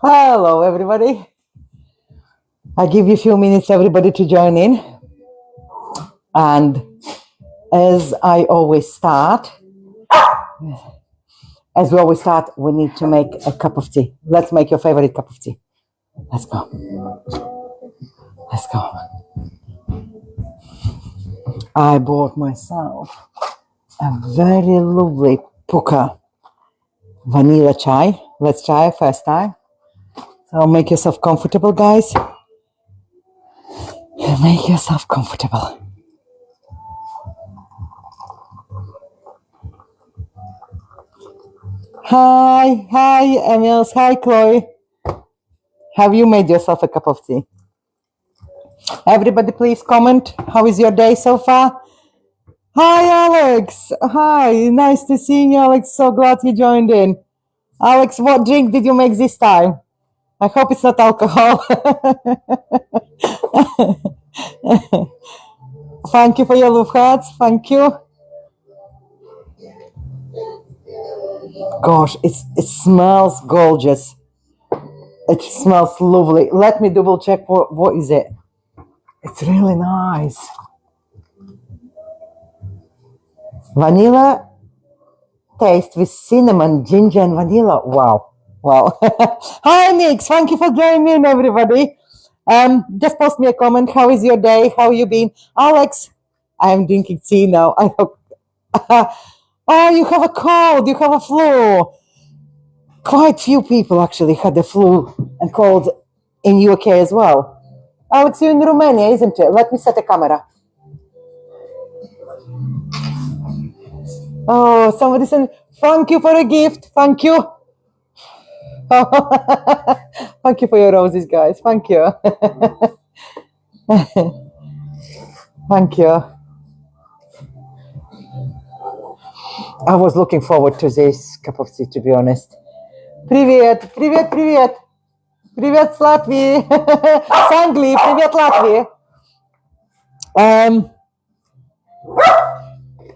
Hello, everybody. I give you a few minutes, everybody, to join in. And as I always start, we need to make a cup of tea. Let's make your favorite cup of tea. Let's go. Let's go. I bought myself a very lovely Puka vanilla chai. Let's try it first time. So make yourself comfortable, guys. Make yourself comfortable. Hi, Emils. Hi, Chloe. Have you made yourself a cup of tea? Everybody, please comment. How is your day so far? Hi, Alex. Hi, nice to see you, Alex. So glad you joined in. Alex, what drink did you make this time? I hope it's not alcohol. Thank you for your love hearts. Thank you. Gosh, it smells gorgeous. It smells lovely. Let me double check what is it. It's really nice. Vanilla taste with cinnamon, ginger, and vanilla. Wow. Hi, Nix. Thank you for joining in, everybody. Just post me a comment. How is your day? How you been? Alex, I'm drinking tea now. I hope. Oh, you have a cold. You have a flu. Quite few people actually had the flu and cold in UK as well. Alex, you're in Romania, isn't it? Let me set a camera. Oh, somebody said, thank you for a gift. Thank you. Thank you for your roses, guys. Thank you. Thank you. I was looking forward to this cup of tea, to be honest. Привет. Привет с Латвии. С Англии. Привет, Латвии.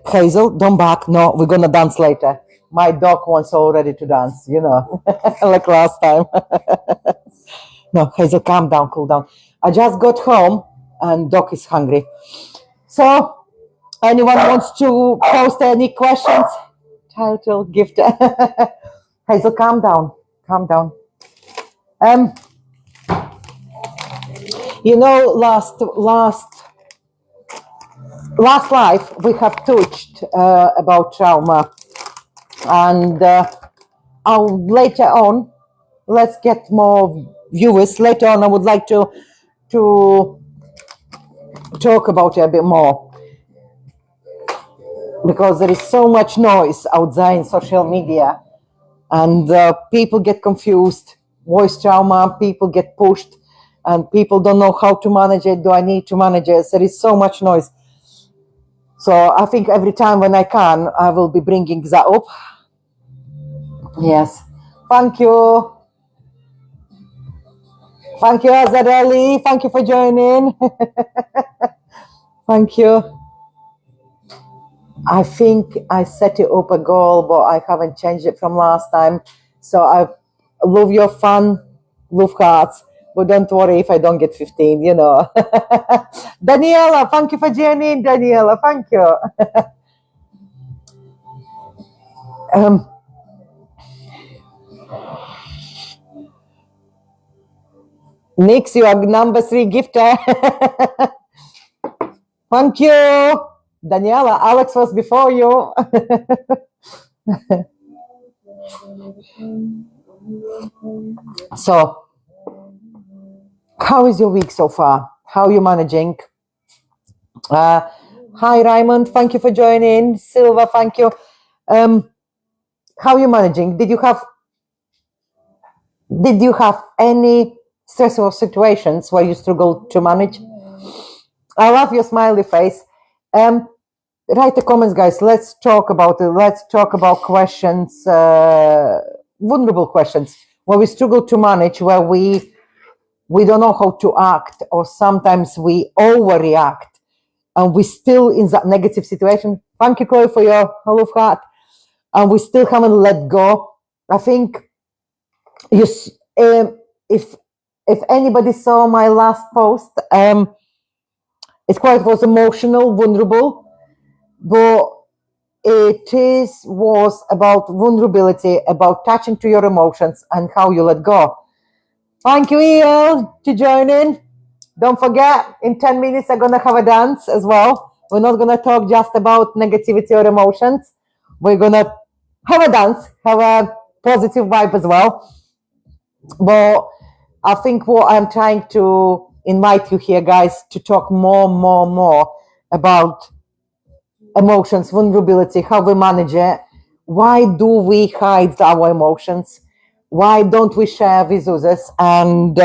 Hazel, don't bark. No, we're going to dance later. My dog wants already to dance, like last time. No, Hazel, calm down, cool down. I just got home and dog is hungry. So, anyone wants to post any questions? Title, gift. Hazel, calm down. Last life we have touched about trauma, and later on, let's get more viewers. Later on, I would like to talk about it a bit more, because there is so much noise out there in social media, and people get confused. Voice trauma, people get pushed, and people don't know how to manage it. Do I need to manage it? There is so much noise. So I think every time when I can, I will be bringing that up. Yes. Thank you. Thank you, Azarelli. Thank you for joining. Thank you. I think I set it up a goal, but I haven't changed it from last time. So I love your fun, love hearts, but don't worry if I don't get 15, Daniela, thank you for joining, Daniela. Thank you. Nix, you are number 3 gifter. Thank you. Daniela, Alex was before you. So, how is your week so far? How are you managing? Hi, Raymond. Thank you for joining. Silva, thank you. How are you managing? Did you have any stressful situations where you struggled to manage? I love your smiley face. Write the comments, guys. Let's talk about it. Let's talk about questions, vulnerable questions, where we struggle to manage, where we don't know how to act, or sometimes we overreact, and we still in that negative situation. Thank you, Chloe, for your love heart. And we still haven't let go. I think you, if anybody saw my last post, it was emotional, vulnerable, but was about vulnerability, about touching to your emotions and how you let go. Thank you, El, to join in. Don't forget, in 10 minutes, I'm going to have a dance as well. We're not going to talk just about negativity or emotions. We're going to have a dance, have a positive vibe as well. But I think what I'm trying to invite you here, guys, to talk more about emotions, vulnerability, how we manage it. Why do we hide our emotions? Why don't we share with others? And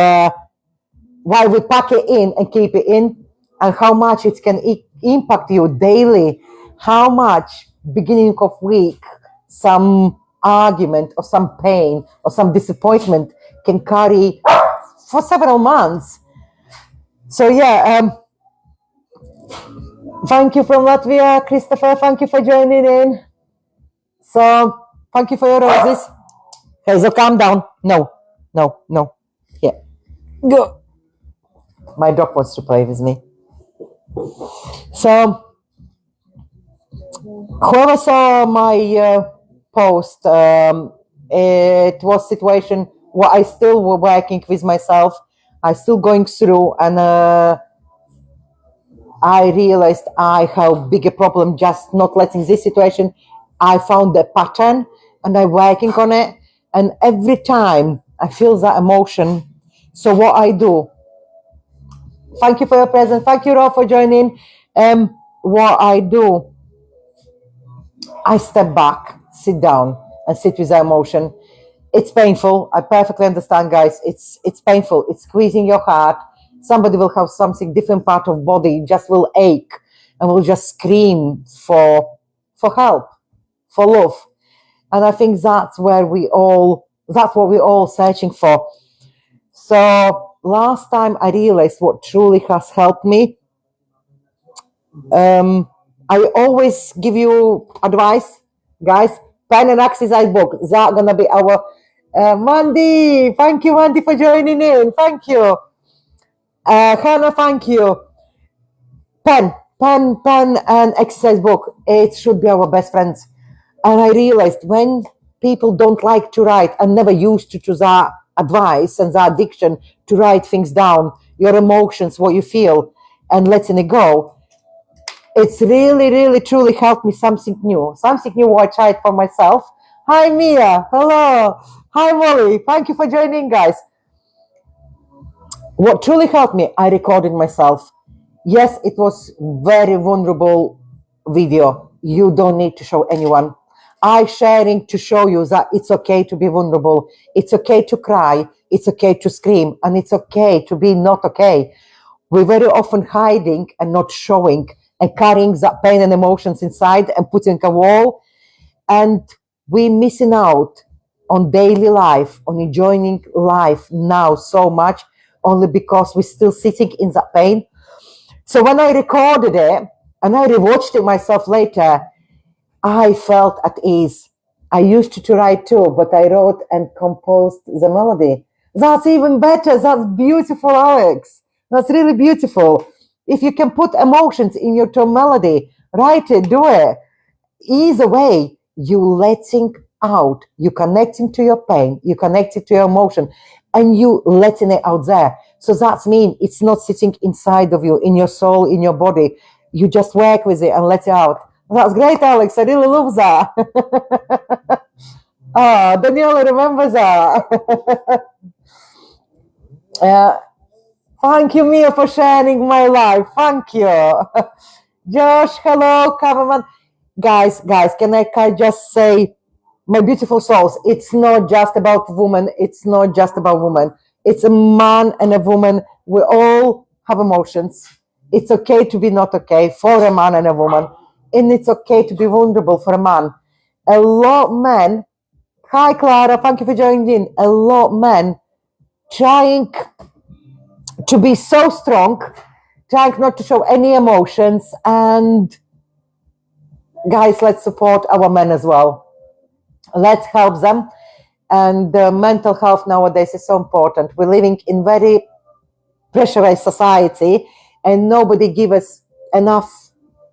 why we pack it in and keep it in, and how much it can impact you daily. How much beginning of week, some argument or some pain or some disappointment can carry for several months. So yeah, thank you from Latvia, Christopher. Thank you for joining in. So thank you for your roses. Hazel, calm down. No. Yeah. Go. My dog wants to play with me. So whoever saw my post, it was situation where I still were working with myself. I still going through, and I realized I have bigger problem just not letting this situation. I found the pattern and I'm working on it. And every time I feel that emotion, so what I do, thank you for your presence. Thank you, Rob, for joining. What I do, I step back, sit down, and sit with the emotion. It's painful. I perfectly understand, guys. It's painful. It's squeezing your heart. Somebody will have something different part of body just will ache and will just scream for help, for love. And I think that's what we're all searching for. So last time I realized what truly has helped me. I always give you advice, guys. Pen and exercise book. That's gonna be our Mandy. Thank you, Mandy, for joining in. Thank you, Hannah. Thank you. Pen, and exercise book. It should be our best friends. And I realized when people don't like to write and never used to that advice and that addiction to write things down, your emotions, what you feel, and letting it go, it's really truly helped me something new what I tried for myself. Hi Mia, hello. Hi Molly, thank you for joining, guys. What truly helped me, I recorded myself. Yes, it was very vulnerable video. You don't need to show anyone. I sharing to show you that it's okay to be vulnerable. It's okay to cry. It's okay to scream, and it's okay to be not okay. We're very often hiding and not showing and carrying that pain and emotions inside and putting a wall. And we're missing out on daily life, on enjoying life now so much, only because we're still sitting in that pain. So when I recorded it and I rewatched it myself later, I felt at ease. I used to write too, but I wrote and composed the melody. That's even better. That's beautiful, Alex. That's really beautiful. If you can put emotions in your tone melody, write it, do it. Either way, you letting out, you connecting to your pain, you connecting to your emotion, and you letting it out there. So that's mean it's not sitting inside of you, in your soul, in your body. You just work with it and let it out. That's great, Alex. I really love that. Daniela remembers that. Thank you, Mia, for sharing my life. Thank you. Josh, hello, cameraman. Guys, can I just say, my beautiful souls, it's not just about women. It's not just about women. It's a man and a woman. We all have emotions. It's okay to be not okay for a man and a woman. And it's okay to be vulnerable for a man. A lot of men, hi Clara, thank you for joining in. A lot of men trying to be so strong, trying not to show any emotions. And guys, let's support our men as well. Let's help them. And mental health nowadays is so important. We're living in very pressurized society, and nobody give us enough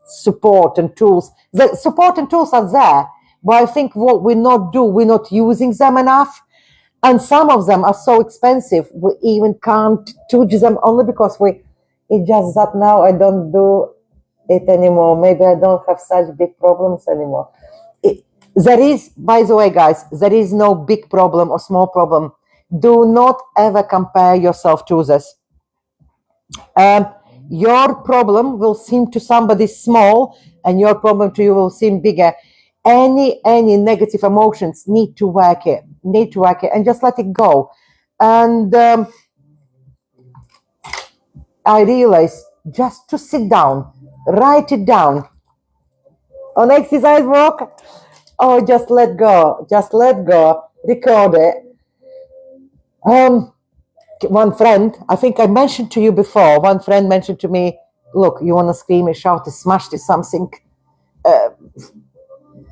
support and tools. The support and tools are there, but I think what we're not using them enough. And some of them are so expensive, we even can't choose them only because it's just that now I don't do it anymore. Maybe I don't have such big problems anymore. There is, by the way, guys, there is no big problem or small problem. Do not ever compare yourself to others. Your problem will seem to somebody small, and your problem to you will seem bigger. Any negative emotions need to work it, and just let it go. And I realized just to sit down, write it down on exercise walk, or just let go, record it. One friend, I think I mentioned to you before, one friend mentioned to me, look, you want to scream and shout and smash something,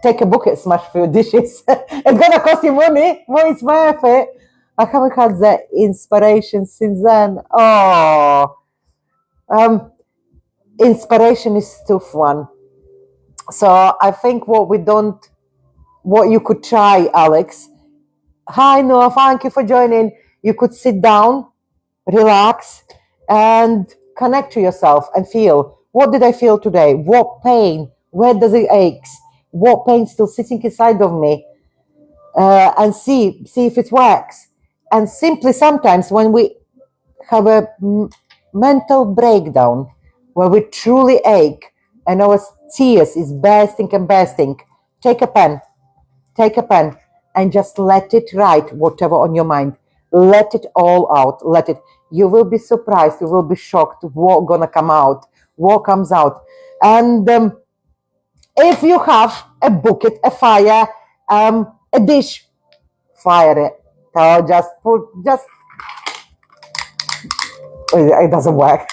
take a bucket, smash a few dishes. It's going to cost you money, but it's worth it. I haven't had that inspiration since then. Inspiration is a tough one. So I think what you could try, Alex. Hi, Noah, thank you for joining. You could sit down, relax, and connect to yourself and feel, what did I feel today? What pain? Where does it ache? What pain still sitting inside of me? And see if it works. And simply sometimes when we have a mental breakdown, where we truly ache and our tears is bursting and bursting, take a pen and just let it write whatever on your mind. Let it all out. Let it. You will be surprised. You will be shocked what gonna come out. What comes out. And if you have a bucket, a fire, a dish, fire it. It doesn't work.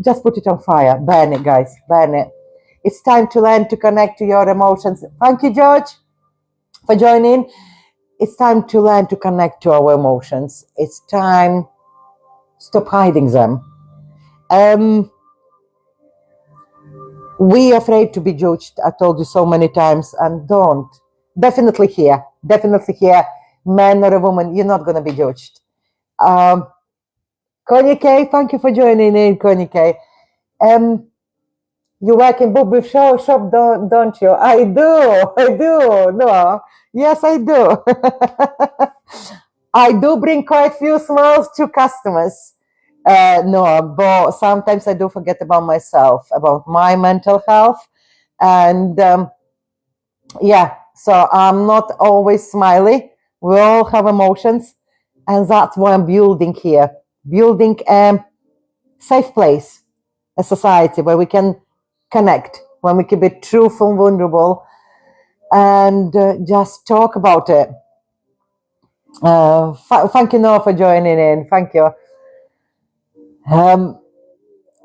Just put it on fire. Burn it, guys. Burn it. It's time to learn to connect to your emotions. Thank you, George, for joining. It's time to learn to connect to our emotions. It's time. Stop hiding them. We are afraid to be judged. I told you so many times, and don't. Definitely here, man or a woman, you're not going to be judged. Connie K, thank you for joining in, Connie K. You work in book with shop, don't you? I do. No, yes, I do. I do bring quite few smiles to customers. No, but sometimes I do forget about myself, about my mental health. And so I'm not always smiley. We all have emotions. And that's why I'm building here. Building a safe place, a society where we can connect, when we can be truthful and vulnerable, and just talk about it. Thank you, Noah, for joining in. Thank you.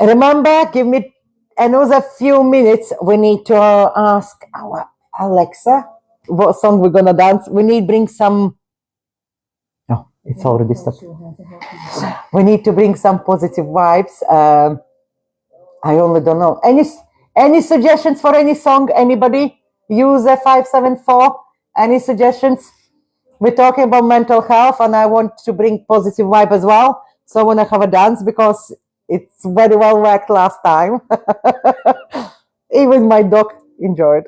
Remember, give me another few minutes. We need to ask our Alexa what song we're gonna dance. We need to bring some. No, it's already stopped. We need to bring some positive vibes. I only don't know. Any suggestions for any song? Anybody? User 574. Any suggestions? We're talking about mental health, and I want to bring positive vibe as well. So I want to have a dance because it's very well worked last time. Even my dog enjoyed.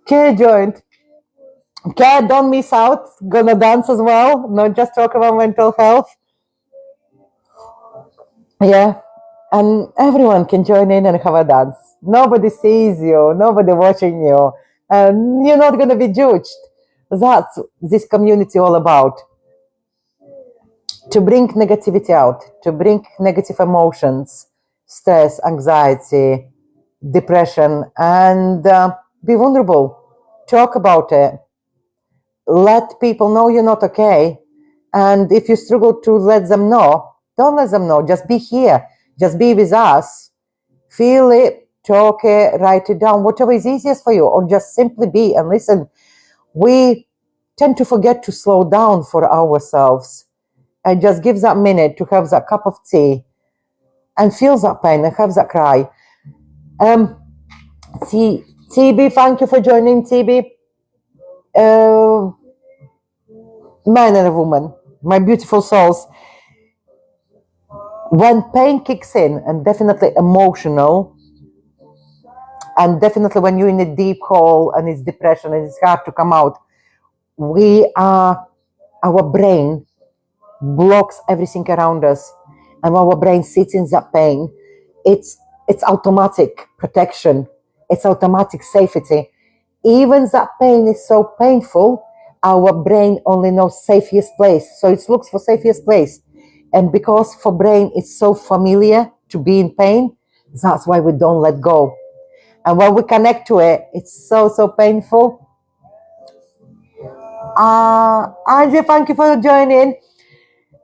Okay, joined. Okay, don't miss out. Gonna dance as well. Not just talk about mental health. Yeah. And everyone can join in and have a dance. Nobody sees you. Nobody watching you. And you're not going to be judged. That's this community all about. To bring negativity out. To bring negative emotions. Stress, anxiety, depression. And be vulnerable. Talk about it. Let people know you're not okay. And if you struggle to let them know, don't let them know. Just be here. Just be with us. Feel it, talk it, write it down, whatever is easiest for you, or just simply be and listen. We tend to forget to slow down for ourselves and just give that minute to have that cup of tea and feel that pain and have that cry. TB, thank you for joining, TB. Man and a woman, my beautiful souls. When pain kicks in, and definitely emotional, and definitely when you're in a deep hole and it's depression and it's hard to come out, our brain blocks everything around us, and our brain sits in that pain. It's automatic protection. It's automatic safety. Even that pain is so painful, our brain only knows safest place. So it looks for safest place. And because for brain it's so familiar to be in pain, that's why we don't let go. And when we connect to it, it's so, so painful. Angie, thank you for joining.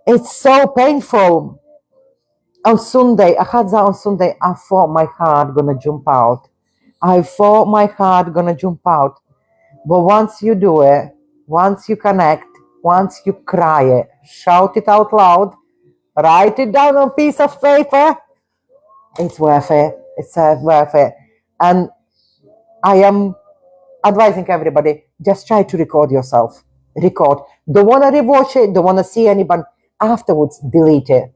It's so painful. On Sunday, I had that on Sunday, I thought my heart gonna jump out. But once you do it, once you connect, once you cry it, shout it out loud, write it down on a piece of paper, it's worth it. It's worth it. And I am advising everybody, just try to record yourself. Record. Don't want to rewatch it, don't want to see anyone. Afterwards, delete it.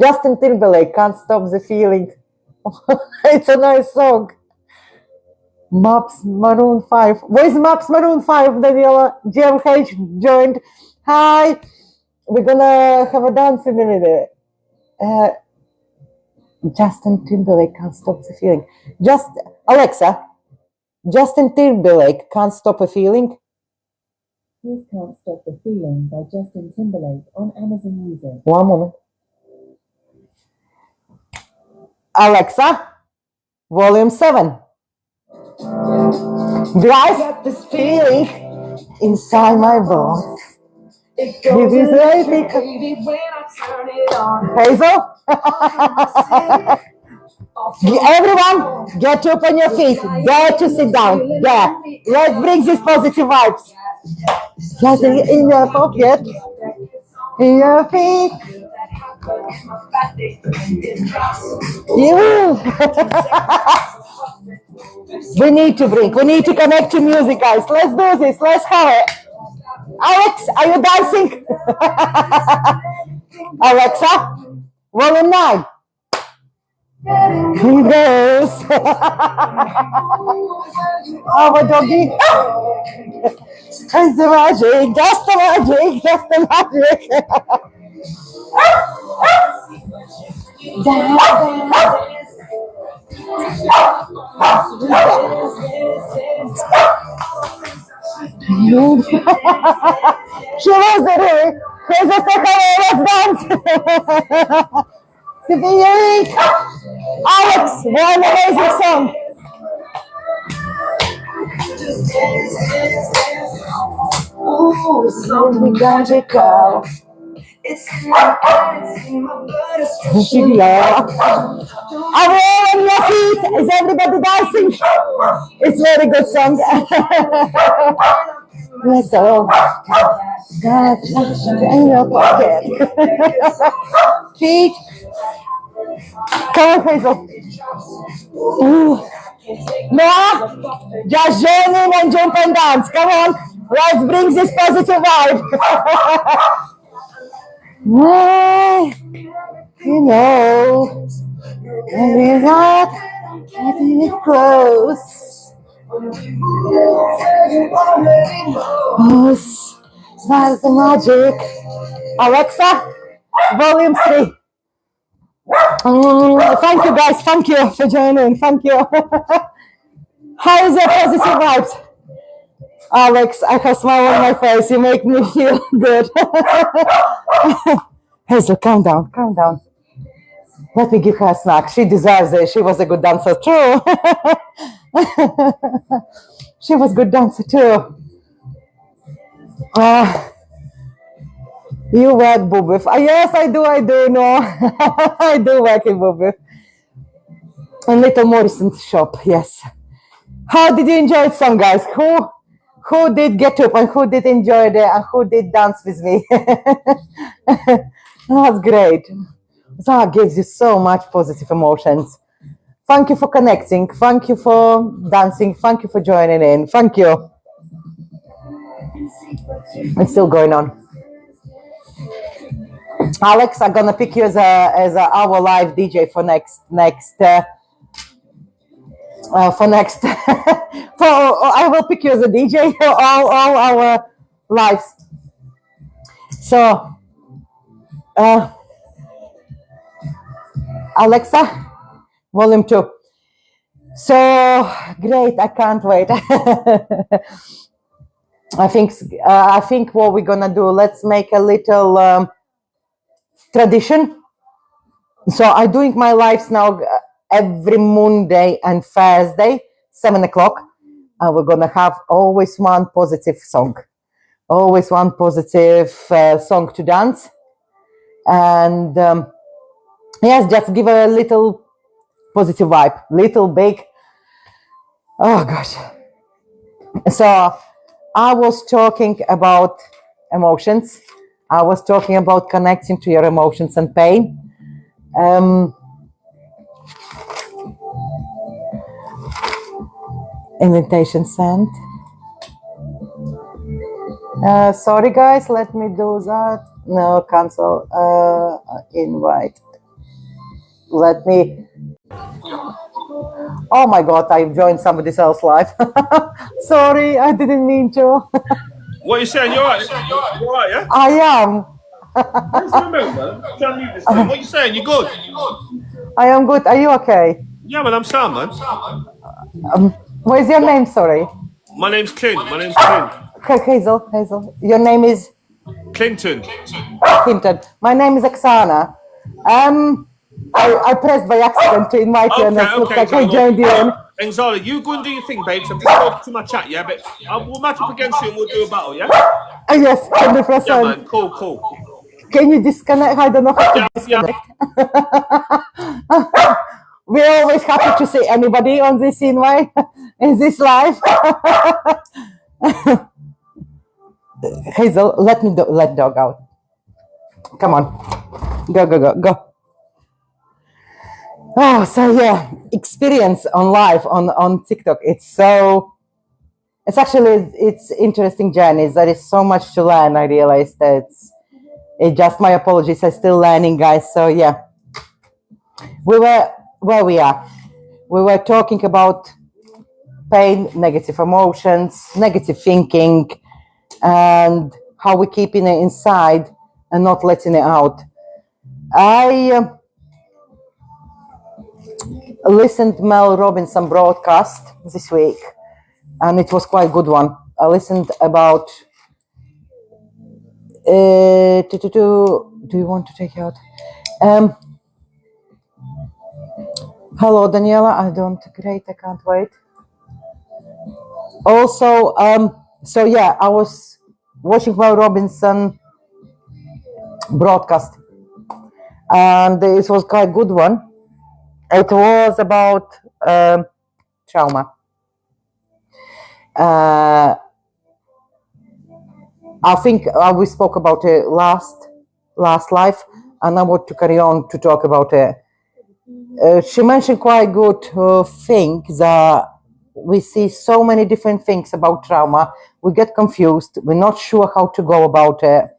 Justin Timberlake, Can't Stop the Feeling. It's a nice song. Maps Maroon 5. Where's Maps Maroon 5, Daniela? GMH joined. Hi. We're gonna have a dance in a minute. Justin Timberlake, Can't Stop the Feeling. Alexa, Justin Timberlake, Can't Stop a Feeling. Here's Can't Stop the Feeling by Justin Timberlake on Amazon Music. One moment. Alexa, volume 7. Do I get this feeling inside my bones? It goes electric when I turn it on. Hazel? Everyone, get up on your feet. Dare to sit down. There. Let's bring these positive vibes. Get it in your pocket. In your feet. You. We need to connect to music, guys. Let's do this. Let's have it. Alex, are you dancing? Alexa, volume 9. Here goes. Our doggy. That's the magic. That's the magic. That's the magic. She was there. Here's a second way. Let's dance. Alex, what an amazing song. Ooh, something magical. It's my eyes, my blood is pushing. Are we all on your feet? Is everybody dancing? It's a very good song. Let's go. God, in your pocket. Feet. Come on, Hazel. Ooh. Noah, just join in and jump and dance. Come on. Let's bring this positive vibe. Well, you know, we're not getting it close. That's the magic. Alexa, volume 3. Thank you, guys. Thank you for joining. Thank you. How is your positive vibes? Alex, I have a smile on my face. You make me feel good. Hazel, calm down. Calm down. Let me give her a snack. She deserves it. She was a good dancer too. She was a good dancer too. You work, Boobiff. Yes, I do. No, I do work in Boobiff. In Little Morrison's shop, yes. How did you enjoy it, song, guys? Who who did get up and who did enjoy it and who did dance with me. That's great. That gives you so much positive emotions. Thank you for connecting. Thank you for dancing. Thank you for joining in. Thank you. It's still going on. Alex, I'm gonna pick you as our live DJ for next for next. I will pick you as a DJ for all our lives. So, Alexa, volume 2. So great! I can't wait. I think what we're gonna do. Let's make a little tradition. So I'm doing my lives now every Monday and Thursday, 7:00, and we're gonna have always one positive song, always one positive song to dance, and yes, just give a little positive vibe, little big. Oh gosh. So I was talking about emotions. I was talking about connecting to your emotions and pain. Invitation sent. Sorry guys, let me do that. No, cancel. Invite. Let me. Oh my god, I joined somebody else's live. Sorry, I didn't mean to. What are you saying? You're right. You're right, yeah? I am. Where's the remote, man? I'm trying to mute this thing. What are you saying? You good? I am good. Are you okay? Yeah, man, I'm sound, man. What is your name? Sorry. My name's Clint. My name's Clint. Hazel. Your name is Clinton. Clinton. My name is Oksana. I pressed by accident to invite you, and it looks like I joined you in. And Zara, you go and do your thing, babes. I'm just going to my chat, yeah? But we'll match up against you and we'll do a battle, yeah? Yes, 100%. Yeah, man. Cool. Can you disconnect? I don't know how to disconnect. Yeah. We're always happy to see anybody on this invite, in this live. Hazel, let me let dog out. Come on. Go. Oh, so yeah, experience on live on TikTok. It's interesting journey. There is so much to learn. I realized that it's just my apologies. I'm still learning, guys. So yeah, we were where we are. We were talking about pain, negative emotions, negative thinking, and how we keeping it inside and not letting it out. I listened to Mel Robinson broadcast this week, and it was quite a good one. I listened about do you want to take out? Hello, Daniela. Great, I can't wait. Also, so yeah, I was watching Mel Robinson broadcast, and it was quite a good one. It was about trauma. I think we spoke about it last live, and I want to carry on to talk about it. She mentioned quite good thing that we see so many different things about trauma. We get confused. We're not sure how to go about it.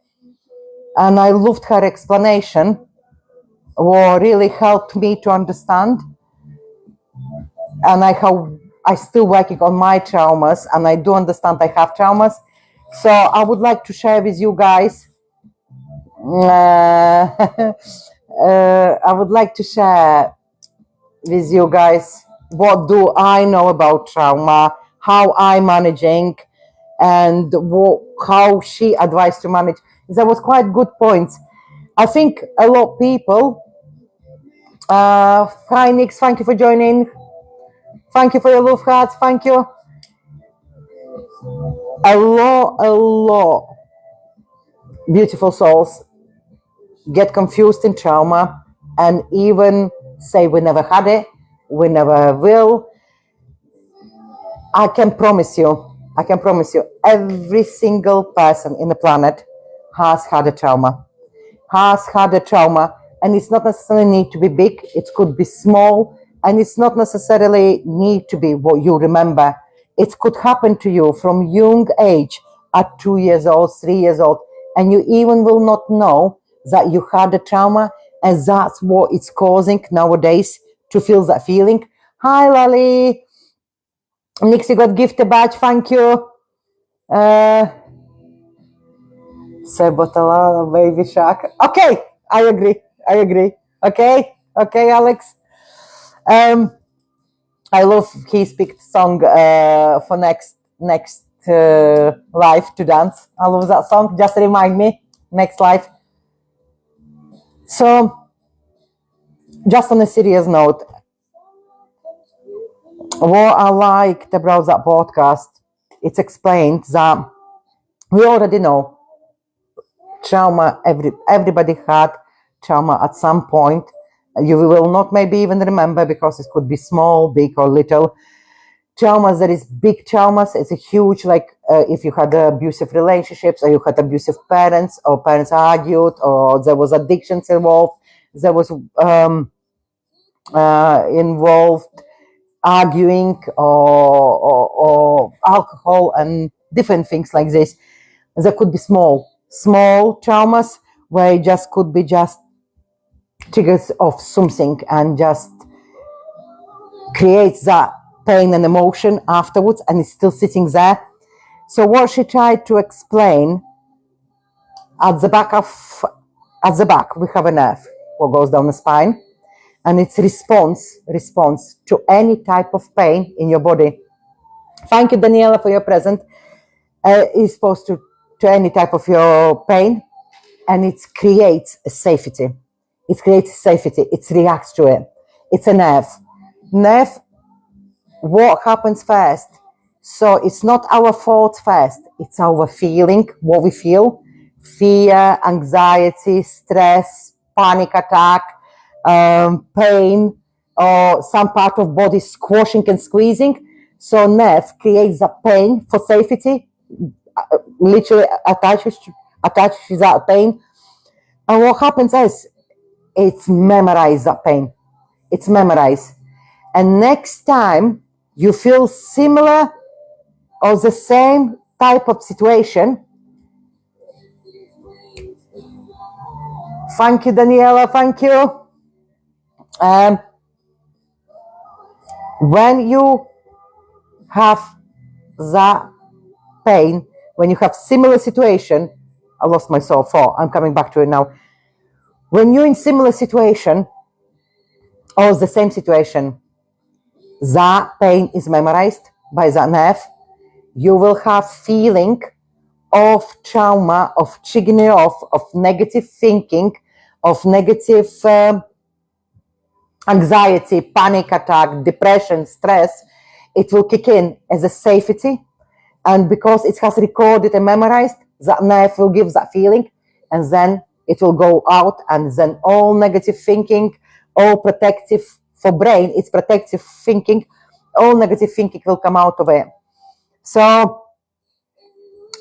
And I loved her explanation. What really helped me to understand, and I still working on my traumas, and I do understand I have traumas. So I would like to share with you guys. I would like to share with you guys what do I know about trauma, how I'm managing, and how she advised to manage. There was quite good points. I think a lot of people. Hi Nix, thank you for joining. Thank you for your love hearts. Thank you. A lot beautiful souls get confused in trauma and even say we never had it, we never will. I can promise you, I can promise you, every single person in the planet has had a trauma, and it's not necessarily need to be big. It could be small, and it's not necessarily need to be what you remember. It could happen to you from young age at 2 years old, 3 years old, and you even will not know that you had a trauma, and that's what it's causing nowadays to feel that feeling. Hi, Lali. Nixie got gift badge, thank you. Say Botalana, Baby Shark. Okay, I agree. Okay, Alex. I love his picked song for next live to dance. I love that song. Just remind me next live. So, just on a serious note, what I liked about that podcast, it's explained that we already know trauma. Everybody had trauma at some point. You will not maybe even remember because it could be small, big, or little. Traumas, there is big traumas. It's a huge, like if you had abusive relationships, or you had abusive parents, or parents argued, or there was addictions involved, there was involved arguing, or alcohol and different things like this. There could be small traumas where it just could be just triggers of something and just creates that pain and emotion afterwards, and it's still sitting there. So what she tried to explain, at the back we have a nerve what goes down the spine, and it's response to any type of pain in your body. Thank you, Daniela, for your present. Is supposed to any type of your pain, and it creates a safety. It reacts to it. It's a nerve. What happens first? So it's not our thoughts first. It's our feeling, what we feel. Fear, anxiety, stress, panic attack, pain, or some part of body squashing and squeezing. So nerve creates a pain for safety, literally attaches that pain. And what happens is, it's memorized, that pain. It's memorized. And next time you feel similar or the same type of situation, thank you, Daniela, thank you. When you have that pain, when you have similar situation, I lost my soul for, I'm coming back to it now. When you're in similar situation or the same situation, that pain is memorized by that nerve. You will have feeling of trauma, of triggering off, of negative thinking, of negative anxiety, panic attack, depression, stress. It will kick in as a safety. And because it has recorded and memorized, that nerve will give that feeling, and then it will go out, and then all negative thinking, all protective for brain, it's protective thinking, all negative thinking will come out of it. So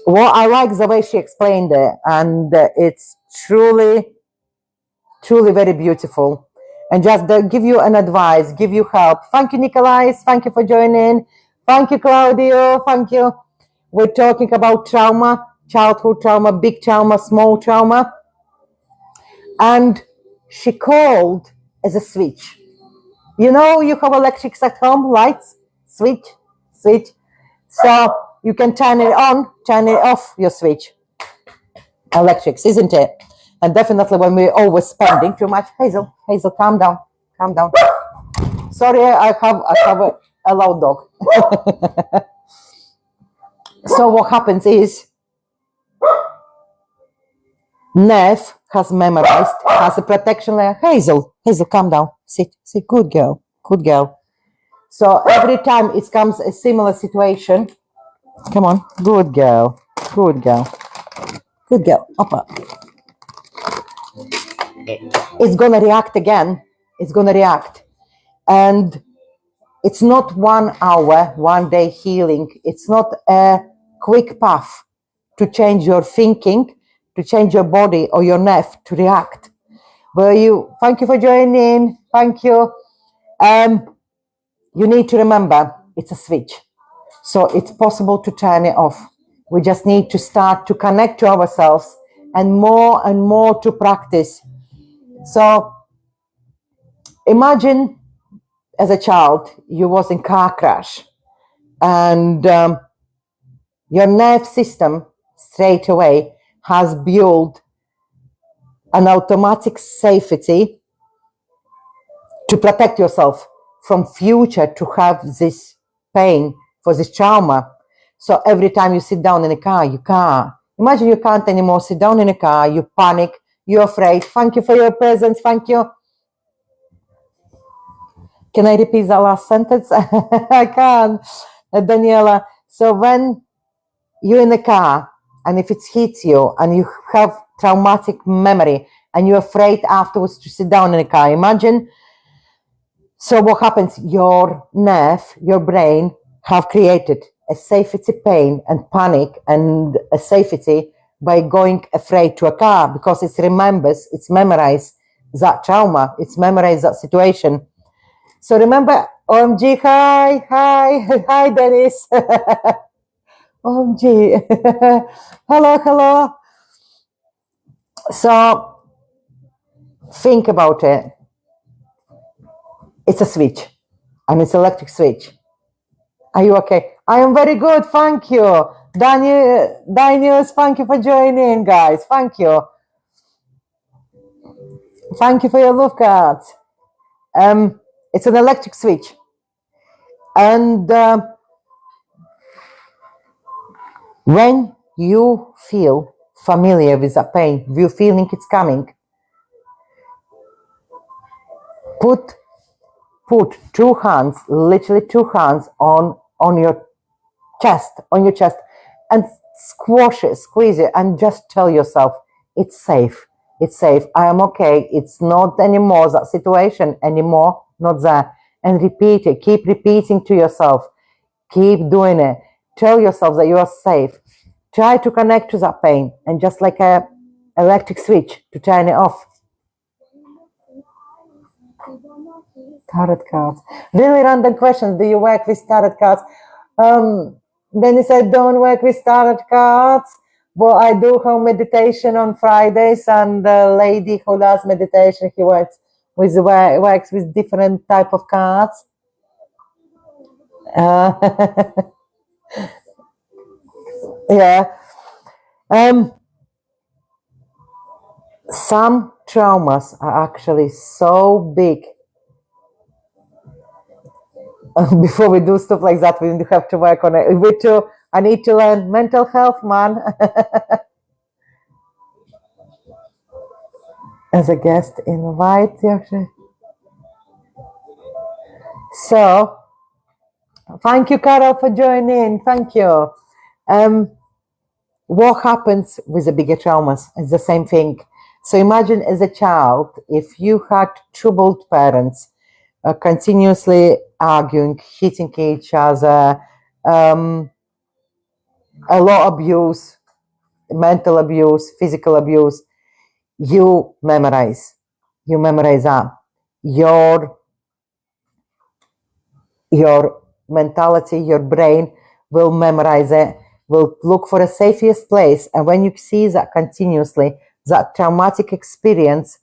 what I like the way she explained it, and it's truly very beautiful. And just give you an advice, give you help. Thank you, Nikolais. Thank you for joining. Thank you, Claudio. Thank you. We're talking about trauma, childhood trauma, big trauma, small trauma. And she called as a switch. You know, you have electrics at home, lights, switch. So you can turn it on, turn it off, your switch. Electrics, isn't it? And definitely when we're always spending too much. Hazel, calm down. Sorry, I have a loud dog. So what happens is, nerve has memorized, has a protection layer. Hazel, calm down. Sit, good girl. So every time it comes a similar situation, come on, good girl. Upper. It's gonna react again. And It's not 1 hour, 1 day healing. It's not a quick path to change your thinking, to change your body or your nerve to react. Thank you for joining. Thank you. You need to remember it's a switch. So it's possible to turn it off. We just need to start to connect to ourselves and more to practice. So imagine as a child, you was in car crash and your nerve system straight away has built an automatic safety to protect yourself from future to have this pain for this trauma. So every time you sit down in a car, you can't. Imagine you can't anymore sit down in a car, you panic, you're afraid. Thank you for your presence. Thank you. Can I repeat the last sentence? I can't, Daniela. So when you're in the car and if it hits you and you have traumatic memory and you're afraid afterwards to sit down in a car, imagine. So what happens? Your nerve, your brain have created a safety pain and panic and a safety by going afraid to a car because it remembers, it's memorized that trauma, it's memorized that situation. So remember, OMG, hi, Dennis. OMG, hello. So think about it. It's a switch, and it's electric switch. Are you okay? I am very good, thank you. Daniels, thank you for joining, guys. Thank you. Thank you for your love cards. It's an electric switch. And when you feel familiar with the pain, you feeling it's coming, put 2 hands, literally 2 hands on your chest, and squeeze it, and just tell yourself, it's safe. I am okay. It's not anymore that situation anymore, not there. And repeat it. Keep repeating to yourself. Keep doing it. Tell yourself that you are safe. Try to connect to that pain, and just like a electric switch to turn it off. Tarot cards. Really random questions. Do you work with tarot cards? Dennis, I don't work with tarot cards, but I do home meditation on Fridays, and the lady who does meditation, he works with different type of cards. Yeah. Some traumas are actually so big. Before we do stuff like that, we have to work on it. I need to learn mental health, man. As a guest, invite you. So, thank you, Carol, for joining. Thank you. What happens with the bigger traumas? It's the same thing. So imagine as a child, if you had troubled parents, continuously arguing, hitting each other, a lot of abuse, mental abuse, physical abuse, you memorize that. Your mentality, your brain will memorize it, will look for a safest place. And when you see that continuously, that traumatic experience,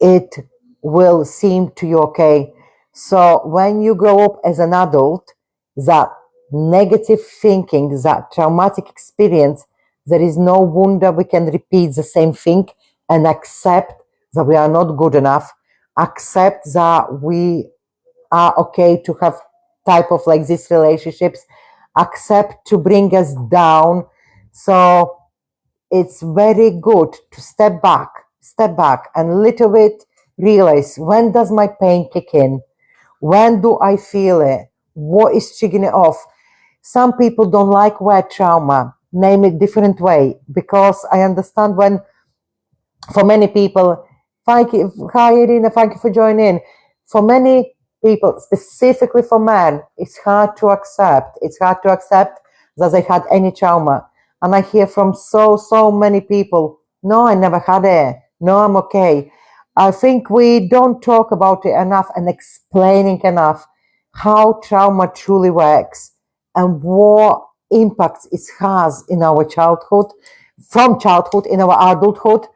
it will seem to you okay. So when you grow up as an adult, that negative thinking, that traumatic experience, there is no wonder we can repeat the same thing and accept that we are not good enough, accept that we are okay to have type of like these relationships, accept to bring us down. So it's very good to step back and little bit realize, when does my pain kick in? When do I feel it? What is triggering it off? Some people don't like word trauma, name it different way, because I understand when, for many people, hi Irina, thank you for joining in. For many people, specifically for men, it's hard to accept. It's hard to accept that they had any trauma. And I hear from so many people, no, I never had it. No, I'm okay. I think we don't talk about it enough and explaining enough how trauma truly works and what impacts it has in our childhood, from childhood in our adulthood.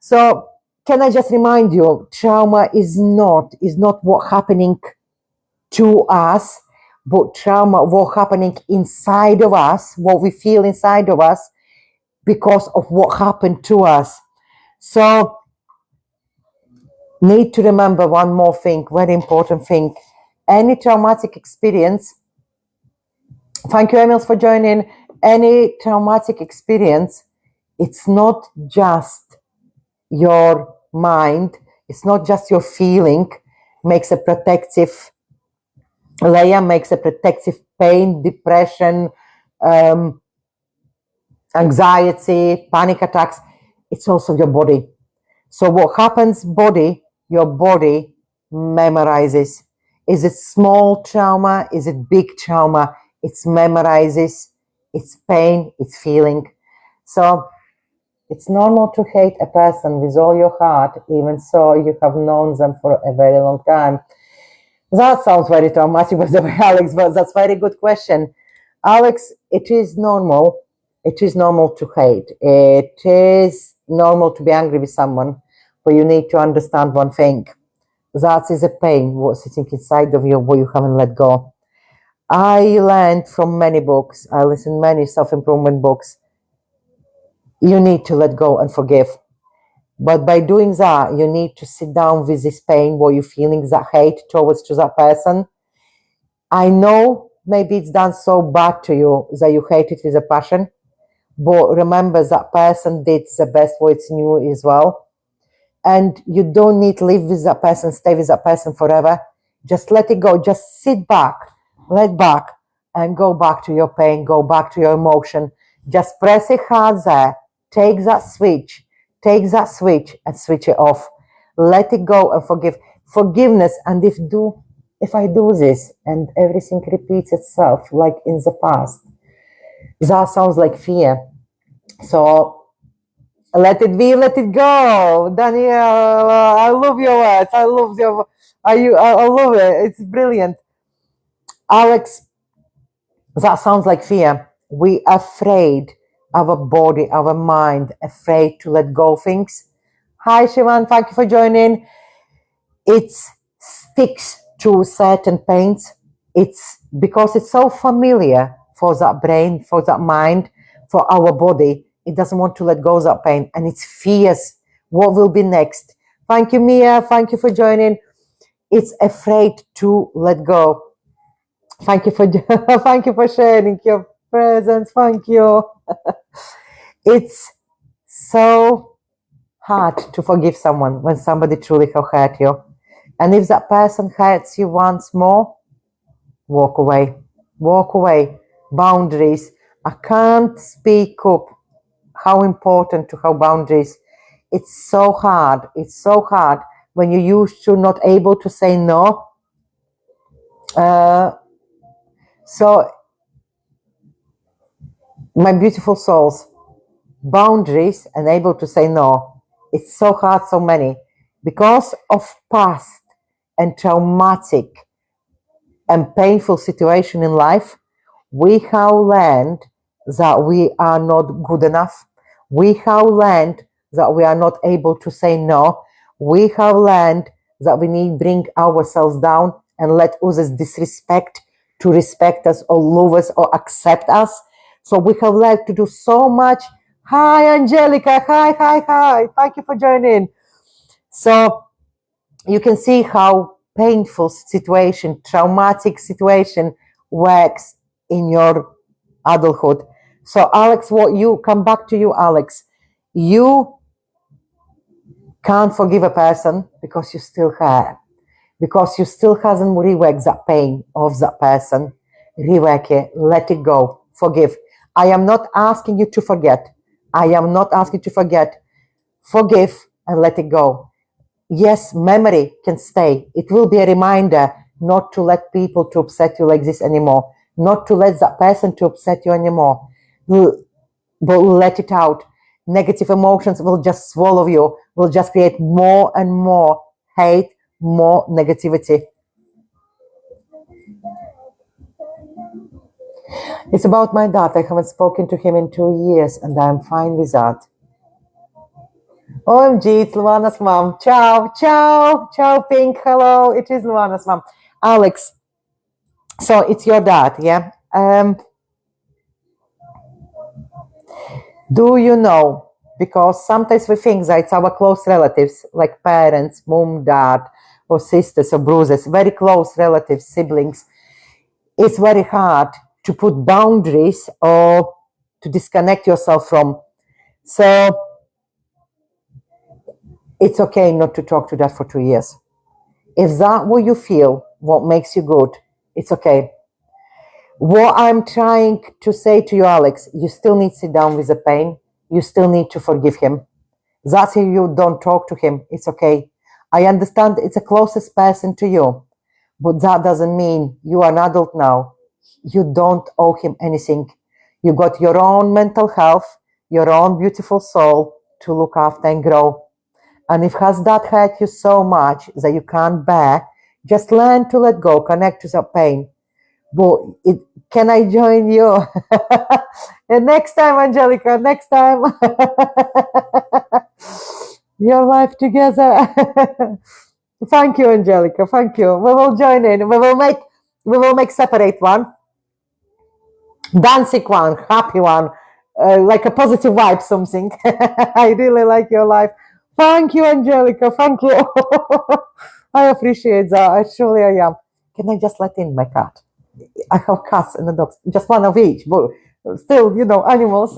So can I just remind you, trauma is not what happening to us, but trauma what happening inside of us, what we feel inside of us because of what happened to us. So need to remember one more thing, very important thing. Any traumatic experience, thank you, Emils, for joining. Any traumatic experience, it's not just your mind, it's not just your feeling, makes a protective layer, makes a protective pain, depression, anxiety, panic attacks. It's also your body. So what happens, body, your body memorizes. Is it small trauma? Is it big trauma? It memorizes. It's pain, it's feeling. So it's normal to hate a person with all your heart, even so you have known them for a very long time. That sounds very traumatic, by the way, Alex, but that's a very good question. Alex, it is normal. It is normal to hate. It is normal to be angry with someone, but you need to understand one thing. That is a pain, what's sitting inside of you, what you haven't let go. I learned from many books. I listened to many self-improvement books. You need to let go and forgive. But by doing that, you need to sit down with this pain, what you're feeling, that hate towards to that person. I know maybe it's done so bad to you that you hate it with a passion, but remember that person did the best what it's new as well. And you don't need to live with that person, stay with that person forever. Just let it go. Just sit back, let back, and go back to your pain, go back to your emotion. Just press it hard there. Take that switch and switch it off. Let it go and forgive. Forgiveness, and if I do this and everything repeats itself like in the past, that sounds like fear. So let it be, let it go. Danielle, I love your words. I love it. It's brilliant. Alex, that sounds like fear. We are afraid, our body, our mind, afraid to let go things. Hi, Shivan, thank you for joining. It sticks to certain pains. It's because it's so familiar for that brain, for that mind, for our body. It doesn't want to let go of that pain, and it fears what will be next. Thank you, Mia. Thank you for joining. It's afraid to let go. Thank you for sharing your presence. Thank you. It's so hard to forgive someone when somebody truly has hurt you. And if that person hurts you once more, walk away. Walk away. Boundaries. I can't speak up how important to have boundaries. It's so hard. It's so hard when you're used to not able to say no. So, my beautiful souls, boundaries and able to say no. It's so hard, so many. Because of past and traumatic and painful situation in life, we have learned that we are not good enough. We have learned that we are not able to say no. We have learned that we need to bring ourselves down and let others disrespect to respect us or love us or accept us. So we have learned to do so much. Hi, Angelica. Hi. Thank you for joining. So you can see how painful situation, traumatic situation works in your adulthood. So Alex, come back to you, Alex. You can't forgive a person because you still hurt. Because you still hasn't reworked that pain of that person. Rework it, let it go, forgive. I am not asking you to forget. I am not asking you to forget. Forgive and let it go. yes, memory can stay. It will be a reminder not to let people to upset you like this anymore, not to let that person to upset you anymore. But let it out. Negative emotions will just swallow you, will just create more and more hate, more negativity. It's about my dad. I haven't spoken to him in 2 years and I'm fine with that. OMG, it's Luana's mom. Ciao, ciao, ciao, Pink. Hello, it is Luana's mom. Alex, so it's your dad, yeah? Do you know? Because sometimes we think that it's our close relatives, like parents, mom, dad, or sisters, or brothers, very close relatives, siblings. It's very hard to put boundaries or to disconnect yourself from. So it's okay not to talk to that for 2 years. If that what you feel, what makes you good, it's okay. What I'm trying to say to you, Alex, you still need to sit down with the pain. You still need to forgive him. That's if you don't talk to him. It's okay. I understand it's the closest person to you, but that doesn't mean you are an adult now. You don't owe him anything. You got your own mental health, your own beautiful soul to look after and grow. And if has that hurt you so much that you can't bear, just learn to let go, connect to the pain. But can I join you? And next time, Angelica, next time. Your life together. Thank you, Angelica. Thank you. We will join in. We will make separate one. Dancing one, happy one, like a positive vibe, something. I really like your life. Thank you, Angelica. Thank you. I appreciate that. I truly I am. Can I just let in my cat? I have cats and the dogs, just one of each, but still, you know, animals.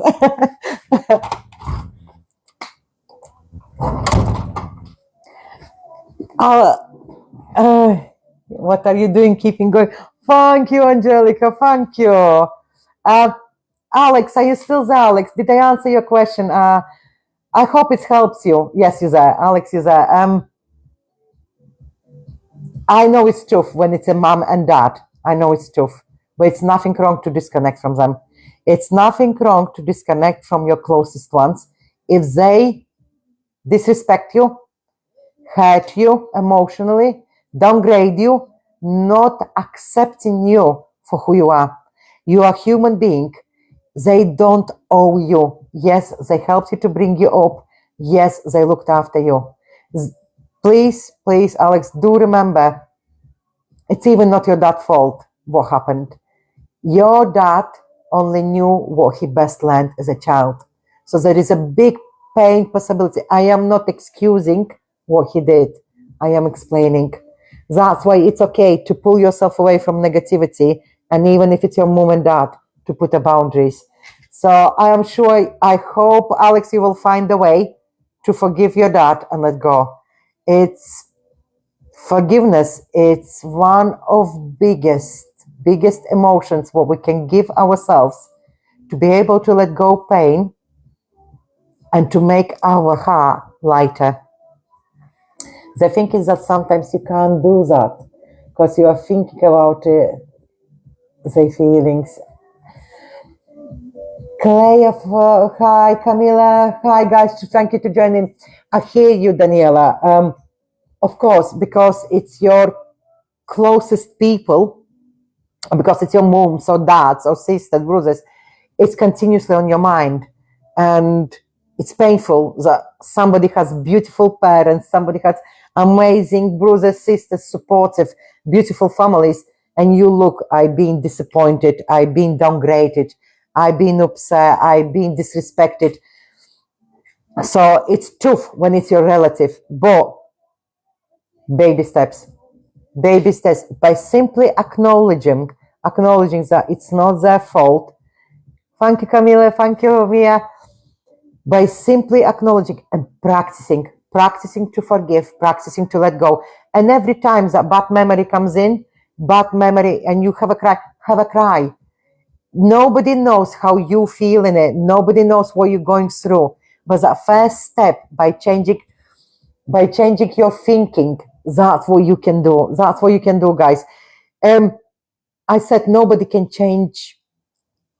What are you doing? Keeping going. Thank you, Angelica. Thank you. Alex, are you still there, Alex? Did I answer your question? I hope it helps you. Yes, you're there. Alex, you're there. I know it's tough when it's a mom and dad. I know it's tough, but it's nothing wrong to disconnect from them. It's nothing wrong to disconnect from your closest ones. If they disrespect you, hurt you emotionally, downgrade you, not accepting you for who you are. You are a human being. They don't owe you. Yes, they helped you to bring you up. Yes, they looked after you. Please, please, Alex, do remember, it's even not your dad's fault what happened. Your dad only knew what he best learned as a child. So there is a big pain possibility. I am not excusing what he did. I am explaining. That's why it's okay to pull yourself away from negativity, and even if it's your mom and dad, to put the boundaries. So I am sure, I hope, Alex, you will find a way to forgive your dad and let go. It's forgiveness. It's one of biggest emotions what we can give ourselves to be able to let go pain and to make our heart lighter. The thing is that sometimes you can't do that because you are thinking about the feelings. Clay, hi, Camila. Hi, guys. Thank you to join in. I hear you, Daniela. Of course, because it's your closest people, because it's your moms or dads or sisters, brothers, it's continuously on your mind. And it's painful that somebody has beautiful parents, somebody has amazing brothers, sisters, supportive, beautiful families, and you look, I've been disappointed, I've been downgraded, I've been upset, I've been disrespected. So it's tough when it's your relative, but baby steps by simply acknowledging that it's not their fault. Thank you, Camila. Thank you, Mia. By simply acknowledging and practicing to forgive, practicing to let go. And every time that bad memory comes in, and you have a cry. Nobody knows how you feel in it. Nobody knows what you're going through. But that first step by changing by changing your thinking. That's what you can do. That's what you can do, guys. I said nobody can change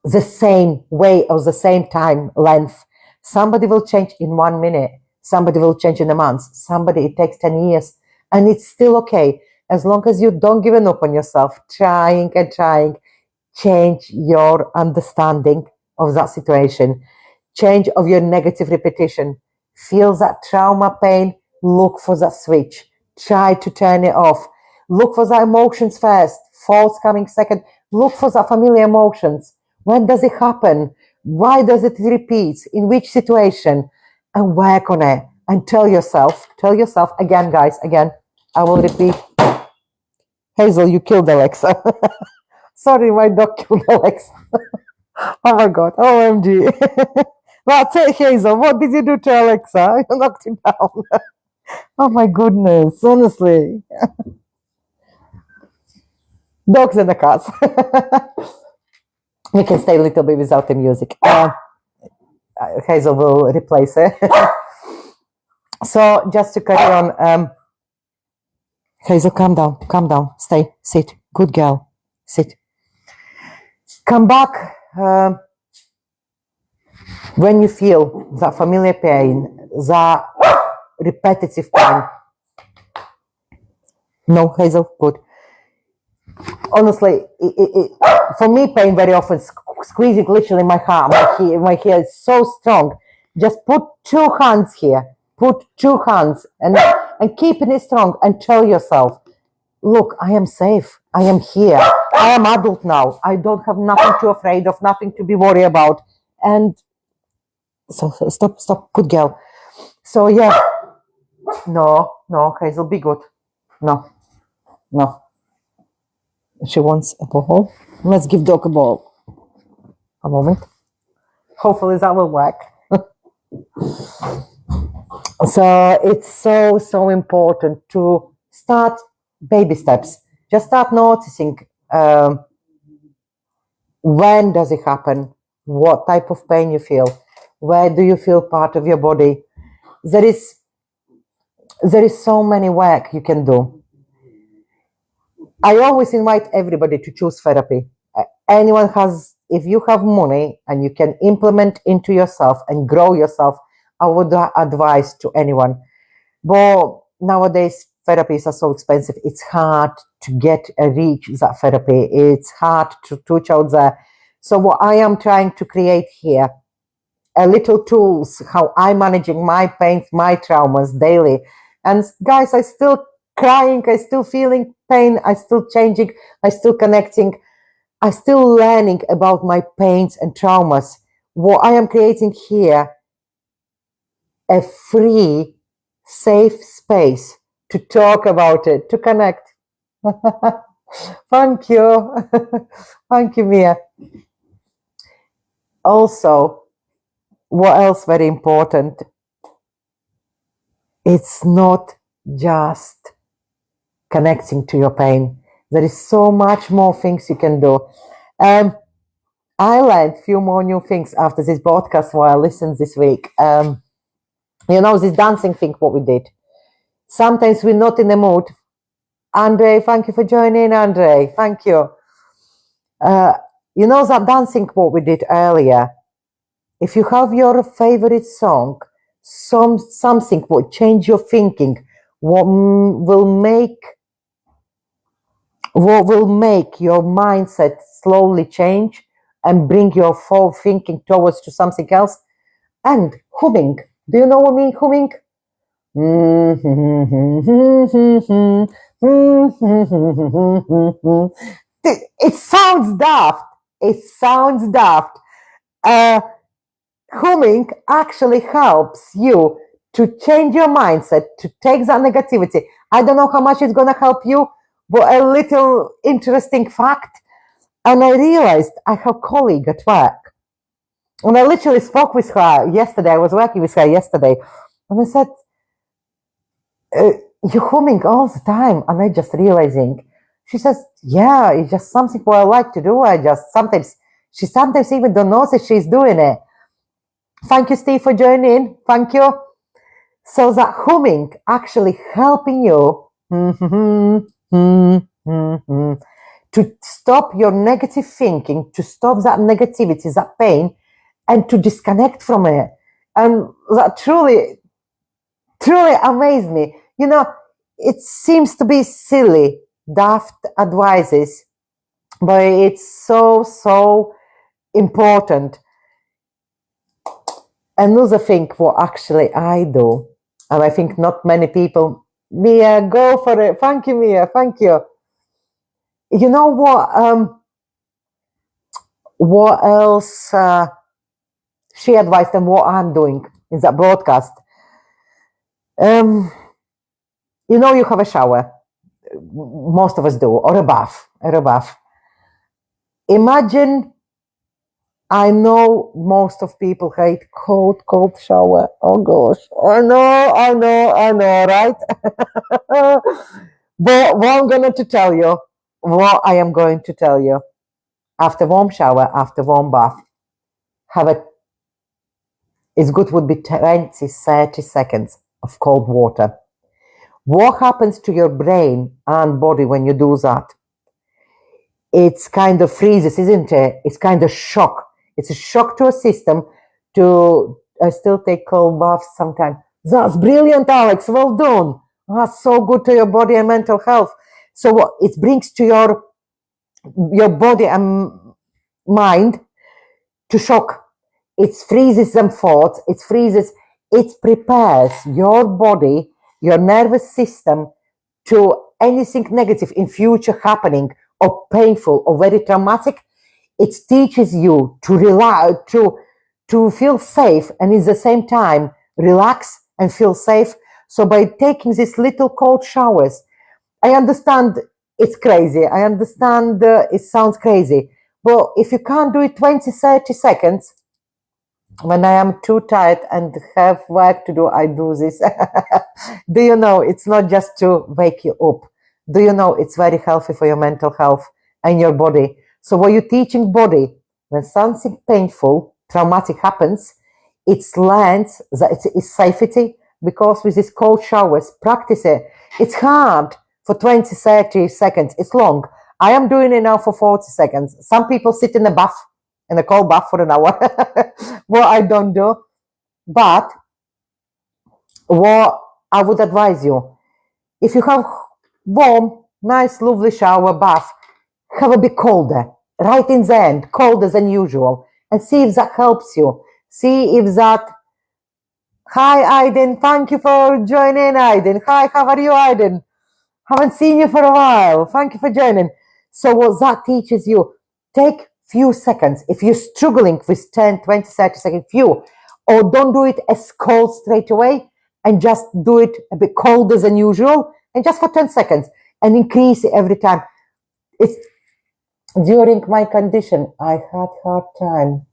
the same way or the same time length. Somebody will change in 1 minute. Somebody will change in a month. Somebody, it takes 10 years. And it's still okay. As long as you don't give up on yourself, trying and trying, change your understanding of that situation. Change of your negative repetition. Feel that trauma, pain, look for that switch. Try to turn it off. Look for the emotions first, thoughts coming second. Look for the familiar emotions. When does it happen? Why does it repeat? In which situation? And work on it. And tell yourself again, guys, again, I will repeat. Hazel, you killed Alexa. Sorry, my dog killed Alexa. Oh my God, OMG. That's it, Hazel. What did you do to Alexa? You knocked him down. Oh my goodness, honestly. Dogs and the cats. We can stay a little bit without the music. Hazel will replace it. So just to carry on, Hazel, calm down, stay, sit, good girl, sit. Come back when you feel that familiar pain, that repetitive pain. No, Hazel, good. Honestly, for me, pain very often squeezing literally my heart, my hair is so strong. Just put 2 hands here, put 2 hands and keeping it strong and tell yourself, look, I am safe, I am here, I am adult now, I don't have nothing to afraid of, nothing to be worried about. And so stop, good girl. So yeah, no, Hazel, be good. No. She wants a ball. Let's give dog a ball. A moment. Hopefully that will work. So it's so important to start baby steps. Just start noticing when does it happen, what type of pain you feel, where do you feel part of your body. There is so many work you can do. I always invite everybody to choose therapy. Anyone has, if you have money and you can implement into yourself and grow yourself, I would advise to anyone. But nowadays, therapies are so expensive. It's hard to reach that therapy. It's hard to touch out there. So what I am trying to create here, a little tools, how I'm managing my pain, my traumas daily. And guys, I still crying, I still feeling pain, I still changing, I still connecting, I still learning about my pains and traumas. What I am creating here, a free, safe space to talk about it, to connect. Thank you. Thank you, Mia. Also, what else very important? It's not just connecting to your pain. There is so much more things you can do. I learned a few more new things after this podcast while I listened this week. This dancing thing, what we did. Sometimes we're not in the mood. Andre, thank you for joining, Andre. Thank you. That dancing what we did earlier. If you have your favorite song, something will change your thinking, what will make your mindset slowly change and bring your full thinking towards to something else. And humming. Do you know what I mean, humming? It sounds daft. Humming actually helps you to change your mindset, to take that negativity. I don't know how much it's going to help you, but a little interesting fact. And I realized I have a colleague at work. And I literally spoke with her yesterday. I was working with her yesterday. And I said, you're humming all the time. And I just realizing. She says, yeah, it's just something what I like to do. She sometimes even don't know that she's doing it. Thank you, Steve, for joining. Thank you. So that humming actually helping you to stop your negative thinking, to stop that negativity, that pain, and to disconnect from it. And that truly, truly amazed me. You know, it seems to be silly, daft advices, but it's so, so important. Another thing what actually I do, and I think not many people, Mia, go for it. Thank you, Mia. Thank you. You know what else she advised and what I'm doing in that broadcast? You know, you have a shower. Most of us do, or a bath, Imagine, I know most of people hate cold shower. Oh gosh, I know, right? But what I'm going to tell you, what I am going to tell you, after warm shower, after warm bath, have a, it's good would be 20, 30 seconds of cold water. What happens to your brain and body when you do that? It's kind of freezes, isn't it? It's kind of shock. It's a shock to a system. I still take cold baths sometimes. That's brilliant, Alex. Well done. That's so good to your body and mental health. So what it brings to your body and mind to shock. It freezes them thoughts. It prepares your body, your nervous system to anything negative in future happening or painful or very traumatic. It teaches you to relax, to feel safe, and at the same time relax and feel safe. So by taking these little cold showers, I understand it's crazy. I understand it sounds crazy, but if you can't do it 20, 30 seconds, when I am too tired and have work to do, I do this. Do you know it's not just to wake you up? Do you know it's very healthy for your mental health and your body? So what you're teaching body, when something painful, traumatic happens, it learns that it's safety, because with these cold showers, practice it. It's hard for 20, 30 seconds. It's long. I am doing it now for 40 seconds. Some people sit in a cold bath for an hour. What I don't do. But what I would advise you, if you have warm, nice, lovely shower, bath, have a bit colder, right in the end, colder than usual, and see if that helps you. See if that. Hi, Aiden. Thank you for joining, Aiden. Hi, how are you, Aiden? Haven't seen you for a while. Thank you for joining. So what that teaches you, take few seconds. If you're struggling with 10, 20, 30 seconds, or don't do it as cold straight away, and just do it a bit colder than usual, and just for 10 seconds, and increase it every time. It's during my condition, I had hard time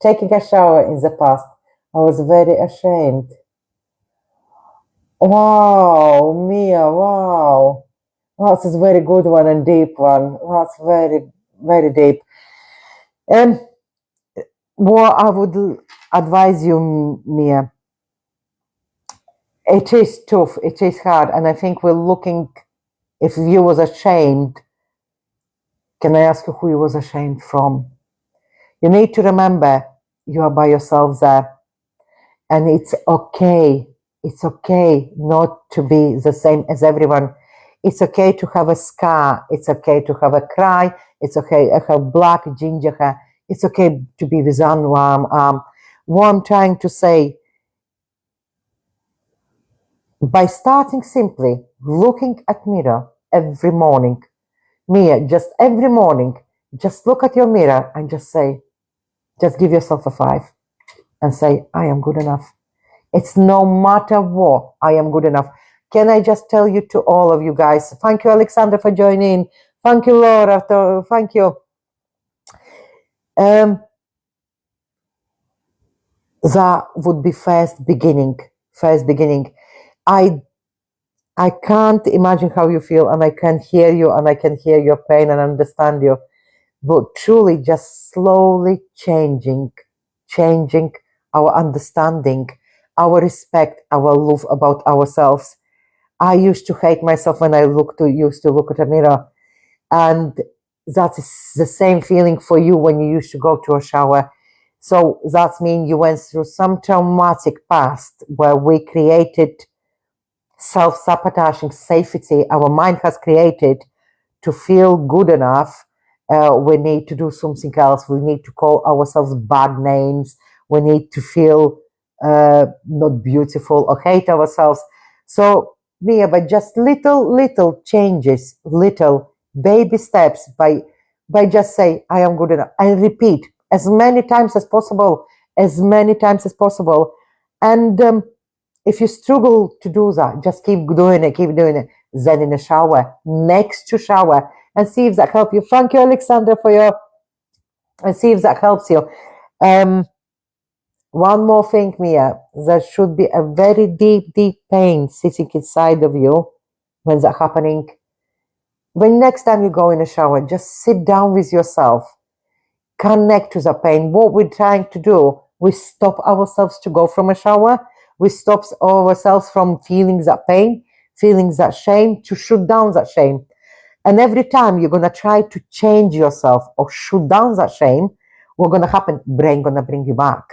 taking a shower in the past. I was very ashamed. Wow, Mia, wow. That's a very good one and deep one. That's very, very deep. And what I would advise you, Mia, it is tough, it is hard, and I think we're looking, if you was ashamed, can I ask you who you was ashamed from? You need to remember you are by yourself there, and it's okay not to be the same as everyone. It's okay to have a scar. It's okay to have a cry. It's okay to have black ginger hair. It's okay to be with one arm. What I'm trying to say, by starting simply looking at mirror every morning, Mia, just every morning, just look at your mirror and just give yourself a 5 and say, I am good enough. It's no matter what, I am good enough. Can I just tell you to all of you guys, thank you, Alexandra, for joining. Thank you, Laura. Thank you. That would be first beginning. I can't imagine how you feel, and I can hear you, and I can hear your pain and understand you. But truly just slowly changing our understanding our respect, our love about ourselves. I used to hate myself when I used to look at a mirror, and that is the same feeling for you when you used to go to a shower. So that means you went through some traumatic past where we created self-sabotaging safety our mind has created to feel good enough. We need to do something else. We need to call ourselves bad names. We need to feel not beautiful or hate ourselves. So, Mia, but just little changes, little baby steps by just say, I am good enough, and repeat as many times as possible, And if you struggle to do that, just keep doing it. Then in the shower, next to shower, and see if that helps you. Thank you, Alexandra, and see if that helps you. One more thing, Mia, there should be a very deep pain sitting inside of you when that's happening. When next time you go in a shower, just sit down with yourself, connect to the pain. What we're trying to do, we stop ourselves to go from a shower. We stop ourselves from feeling that pain, feeling that shame, to shoot down that shame. And every time you're going to try to change yourself or shoot down that shame, what's going to happen? Brain going to bring you back.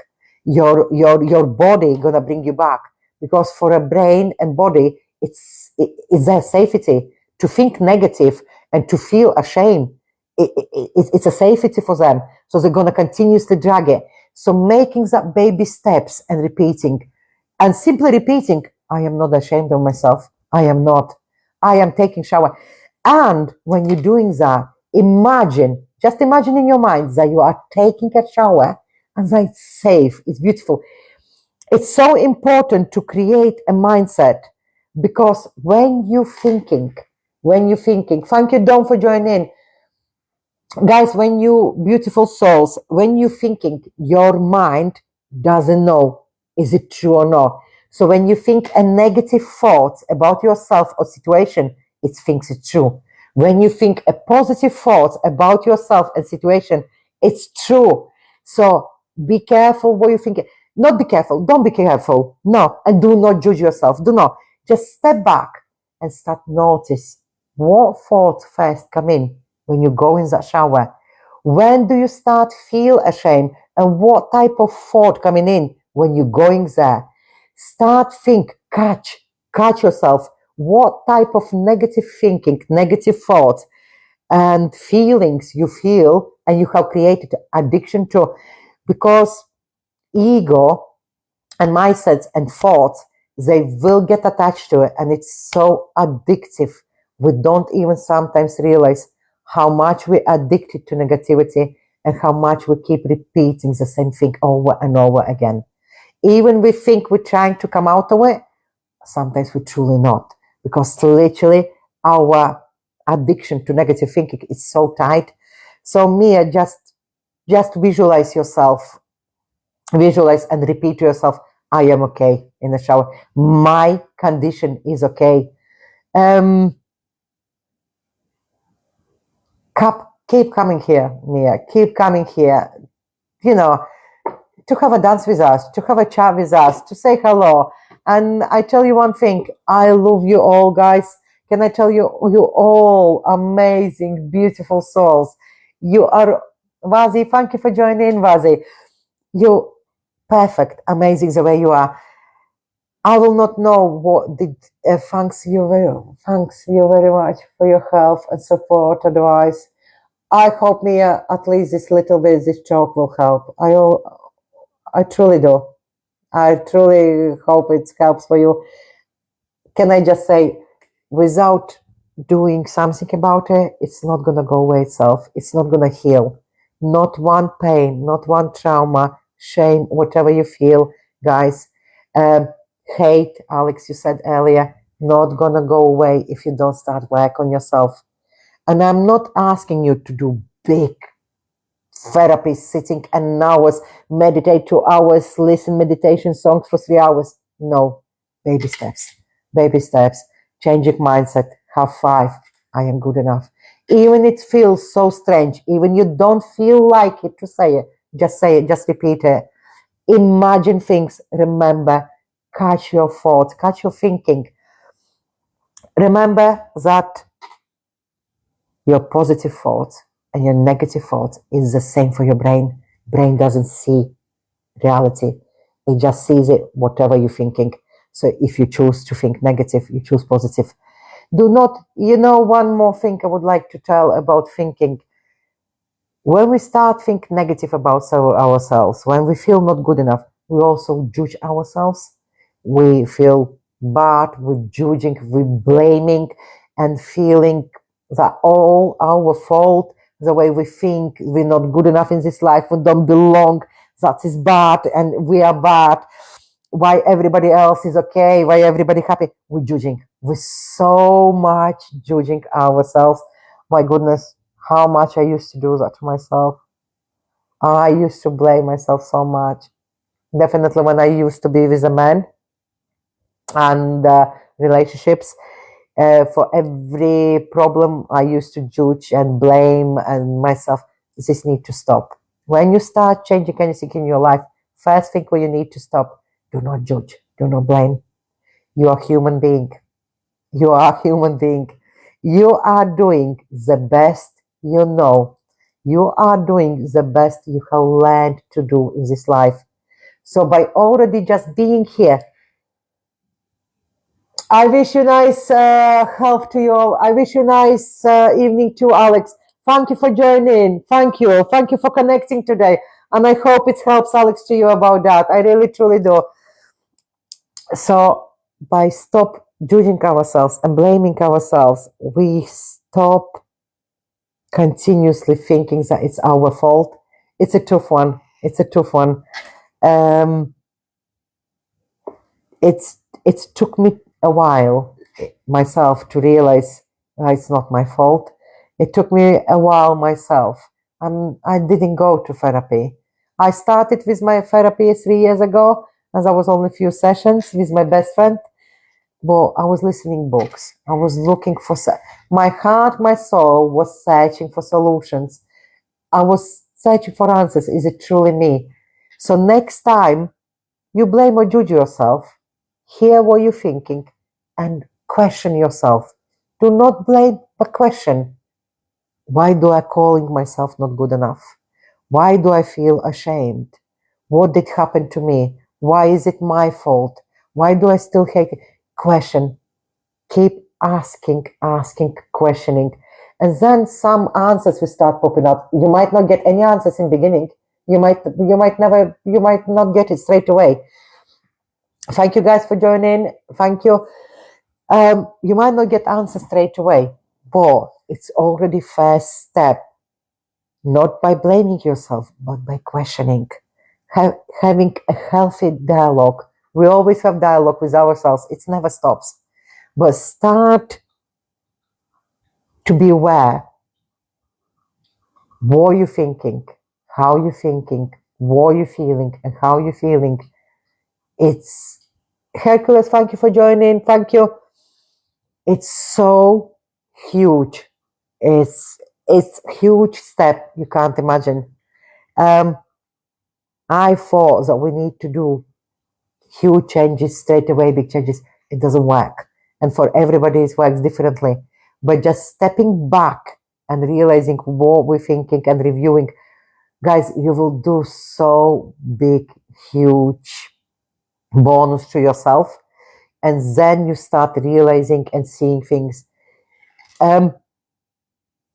Your body going to bring you back. Because for a brain and body, it's their safety. To think negative and to feel ashamed, it's a safety for them. So they're going to continuously drag it. So making that baby steps and repeating, and simply repeating, I am not ashamed of myself. I am not. I am taking shower. And when you're doing that, just imagine in your mind that you are taking a shower and that it's safe, it's beautiful. It's so important to create a mindset, because when you're thinking, thank you, Dawn, for joining in. Guys, when you beautiful souls, when you're thinking, your mind doesn't know is it true or not. So when you think a negative thought about yourself or situation, it thinks it's true. When you think a positive thought about yourself and situation, it's true. So be careful what you think. Not be careful. Don't be careful. No. And do not judge yourself. Do not. Just step back and start notice what thoughts first come in when you go in that shower. When do you start feel ashamed, and what type of thought coming in when you're going there? Start catch yourself. What type of negative thinking, negative thoughts and feelings you feel and you have created addiction to, because ego and mindsets and thoughts, they will get attached to it, and it's so addictive. We don't even sometimes realize how much we're addicted to negativity and how much we keep repeating the same thing over and over again. Even we think we're trying to come out of it, sometimes we're truly not, because literally our addiction to negative thinking is so tight. So Mia, just visualize yourself, visualize and repeat to yourself, I am okay in the shower. My condition is okay. Keep coming here, Mia. Keep coming here. To have a dance with us, to have a chat with us, to say hello. And I tell you one thing, I love you all, guys. Can I tell you all amazing, beautiful souls. You are, Vazi, thank you for joining in, Vazi. You're perfect, amazing the way you are. I will not know what did. Thanks you very much for your help and support, advice. I hope, Mia, at least this little bit, this talk will help. I truly do. I truly hope it helps for you. Can I just say, without doing something about it, it's not going to go away itself. It's not going to heal. Not one pain, not one trauma, shame, whatever you feel, guys. Hate, Alex, you said earlier, not going to go away if you don't start work on yourself. And I'm not asking you to do big therapy, sitting and hours, meditate 2 hours, listen meditation songs for 3 hours. No, baby steps, changing mindset, have 5, I am good enough. Even it feels so strange, even you don't feel like it to say it, just repeat it. Imagine things, remember, catch your thoughts, catch your thinking. Remember that your positive thoughts and your negative thoughts is the same for your brain. Brain doesn't see reality. It just sees it, whatever you're thinking. So if you choose to think negative, you choose positive. Do not, one more thing I would like to tell about thinking. When we start think negative about ourselves, when we feel not good enough, we also judge ourselves. We feel bad, we're judging, we're blaming and feeling that all our fault, the way we think we're not good enough in this life, we don't belong, that is bad and we are bad. Why everybody else is okay, why everybody happy? We're judging. We're so much judging ourselves. My goodness, how much I used to do that to myself. I used to blame myself so much. Definitely when I used to be with a man and relationships, for every problem I used to judge and blame and myself. This need to stop. When you start changing anything in your life, first thing where you need to stop, do not judge, do not blame. You are a human being. You are a human being. You are doing the best you know. You are doing the best you have learned to do in this life. So by already just being here, I wish you nice health to you all. I wish you nice evening too, Alex. Thank you for joining. Thank you. Thank you for connecting today. And I hope it helps, Alex, to you about that. I really, truly do. So by stop judging ourselves and blaming ourselves, we stop continuously thinking that it's our fault. It's a tough one. It's a tough one. It took me a while myself to realize it's not my fault. It took me a while myself, and I didn't go to therapy. I started with my therapy 3 years ago, as I was only a few sessions with my best friend. But I was listening books. I was looking for my heart, my soul was searching for solutions. I was searching for answers. Is it truly me? So next time you blame or judge yourself, hear what you're thinking and question yourself. Do not blame, but question. Why do I calling myself not good enough? Why do I feel ashamed? What did happen to me? Why is it my fault? Why do I still hate it? Question. Keep asking, questioning. And then some answers will start popping up. You might not get any answers in the beginning. You might not get it straight away. Thank you guys for joining. Thank you. You might not get answers straight away, but it's already first step. Not by blaming yourself, but by questioning. Having a healthy dialogue. We always have dialogue with ourselves. It never stops. But start to be aware. What you're thinking, how you're thinking, what you're feeling, and how you're feeling. It's Hercules, thank you for joining. Thank you. It's so huge. It's huge step. You can't imagine. I thought that we need to do huge changes straight away, big changes. It doesn't work. And for everybody, it works differently. But just stepping back and realizing what we're thinking and reviewing, guys, you will do so big, huge bonus to yourself. And then you start realizing and seeing things. Can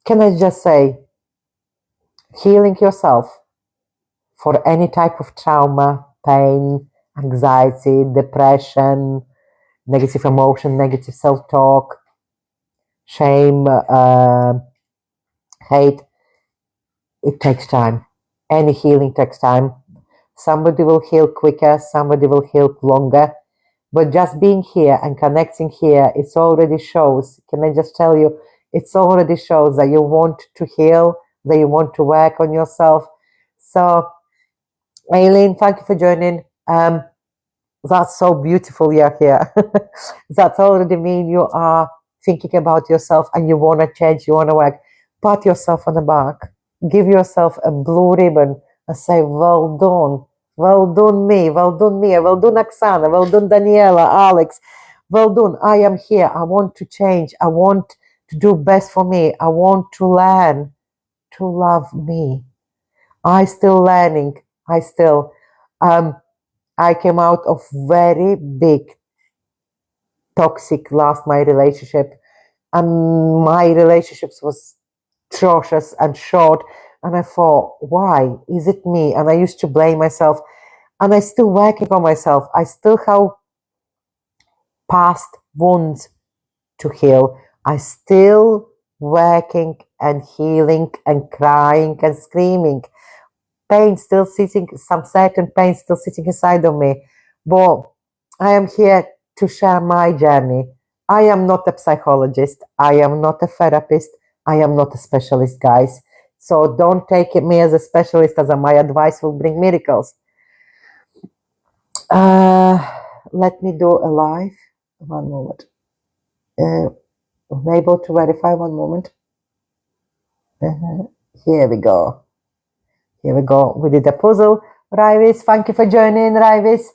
I just say, healing yourself for any type of trauma, pain, anxiety, depression, negative emotion, negative self-talk, shame, hate, it takes time. Any healing takes time. Somebody will heal quicker, somebody will heal longer. But just being here and connecting here, it already shows, can I just tell you, it already shows that you want to heal, that you want to work on yourself. So, Aileen, thank you for joining. That's so beautiful you're here. That already means you are thinking about yourself and you want to change, you want to work. Pat yourself on the back. Give yourself a blue ribbon and say, well done. Well done me, well done Mia, well done Oksana, well done Daniela, Alex, well done. I am here. I want to change. I want to do best for me. I want to learn to love me. I still learning. I came out of very big toxic last my relationship, and my relationships was atrocious and short, and I thought, why is it me? And I used to blame myself, and I still working on myself. I still have past wounds to heal. I still working and healing and crying and screaming. Pain still sitting, some certain pain still sitting inside of me. But I am here to share my journey. I am not a psychologist. I am not a therapist. I am not a specialist, guys. So don't take me as a specialist, as my advice will bring miracles. Let me do a live. One moment. Unable to verify. One moment. Here we go. Here we go. We did a puzzle. Raivis, thank you for joining, Raivis.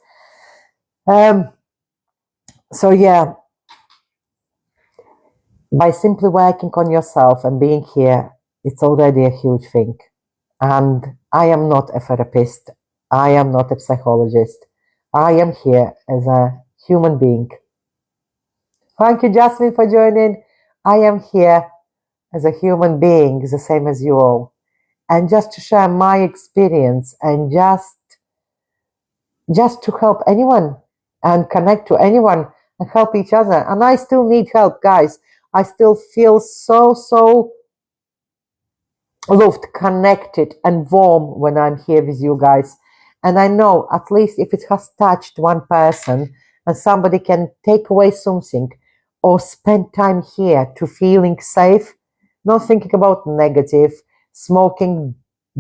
So yeah, by simply working on yourself and being here, it's already a huge thing. And I am not a therapist. I am not a psychologist. I am here as a human being. Thank you, Jasmine, for joining. I am here as a human being, the same as you all. And just to share my experience and just to help anyone and connect to anyone and help each other. And I still need help, guys. I still feel so loved, connected, and warm when I'm here with you guys. And I know at least if it has touched one person and somebody can take away something or spend time here to feeling safe, not thinking about negative, smoking,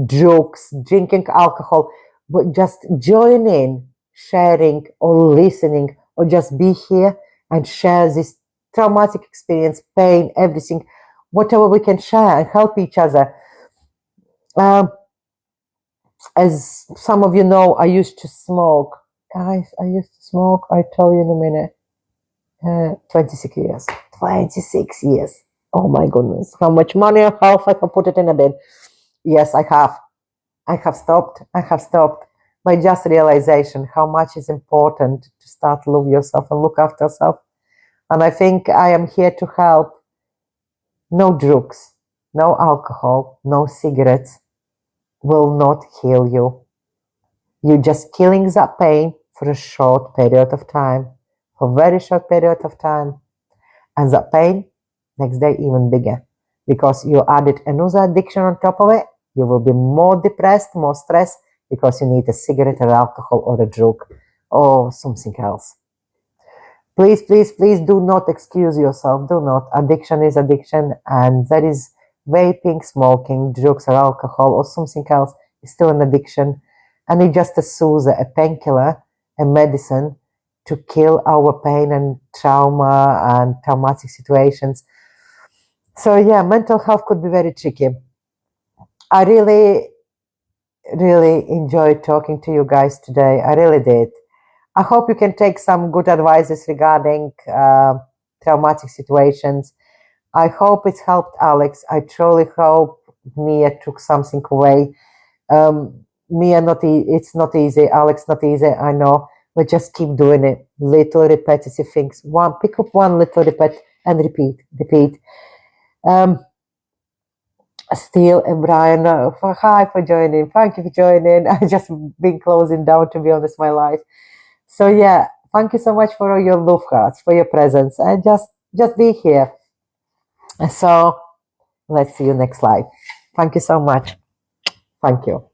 drugs, drinking alcohol, but just joining, sharing or listening or just be here and share this traumatic experience, pain, everything, whatever we can share and help each other. As some of you know, I used to smoke. Guys, I used to smoke, I tell you in a minute, 26 years. 26 years. Oh my goodness. How much money or health I can put it in a bin. Yes, I have. I have stopped. By just realization how much is important to start love yourself and look after yourself. And I think I am here to help. No drugs, no alcohol, no cigarettes will not heal you. You're just killing that pain for a short period of time, for a very short period of time. And that pain, next day, even bigger. Because you added another addiction on top of it, you will be more depressed, more stressed, because you need a cigarette or alcohol or a drug or something else. Please, please, please do not excuse yourself. Do not. Addiction is addiction, and that is vaping, smoking, drugs or alcohol or something else is still an addiction. And it's just a soothe, a painkiller, a medicine to kill our pain and trauma and traumatic situations. So yeah, mental health could be very tricky. I really enjoyed talking to you guys today. I really did. I hope you can take some good advices regarding traumatic situations. I hope it's helped Alex. I truly hope Mia took something away. Mia, it's not easy. Alex, not easy. I know, but just keep doing it. Little repetitive things. Pick up one little and repeat. Steele and Brian, hi for joining. Thank you for joining. I just been closing down, to be honest, my life. So yeah, thank you so much for all your love hearts, for your presence, and just be here. So let's see you next live. Thank you so much. Thank you.